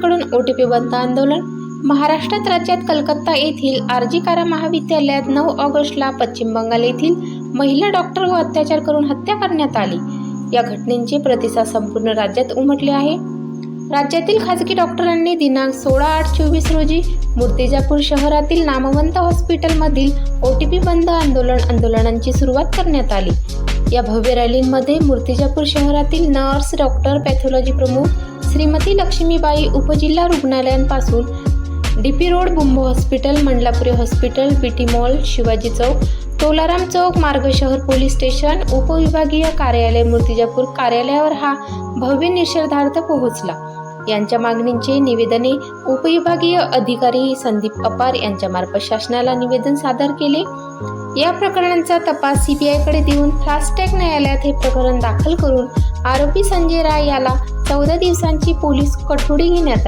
कडून ओटीपी बंद आंदोलन. महाराष्ट्रात राज्यात कलकत्ता येथील आरजी कारा महाविद्यालयात 9 ऑगस्टला पश्चिम बंगाल येथील महिला डॉक्टर व अत्याचार करून हत्या करण्यात आली. या घटनेचे प्रतिसाद संपूर्ण राज्यात उमटले आहे. राज्यातील खासगी डॉक्टरांनी दिनांक 16/8/24 रोजी मूर्तिजापूर शहरातील नामवंत हॉस्पिटलमधील ओटीपी बंद आंदोलनांची सुरुवात करण्यात आली. या भव्य रॅलीमध्ये मूर्तिजापूर शहरातील नर्स, डॉक्टर, पॅथॉलॉजी प्रमुख श्रीमती लक्ष्मीबाई उपजिल्हा रुग्णालयांपासून डीपी रोड, बुंबो hospital, Mandalapuri hospital, BT mall, Shivaji Chowk, Tolaram Chowk Marg, शहर पोलीस स्टेशन, उपविभागीय कार्यालय मूर्तिजापूर कार्यालयावर हा भव्य निषेधार्थ पोहोचला. यांच्या मागणींचे निवेदने उपविभागीय अधिकारी संदीप अपार यांच्यामार्फत शासनाला निवेदन सादर केले. या प्रकरणांचा तपास सीबीआयकडे देऊन फास्ट ट्रॅक न्यायालयात हे प्रकरण दाखल करून आरोपी संजय राय याला 14 दिवसांची पोलीस कोठडी घेण्यात आली.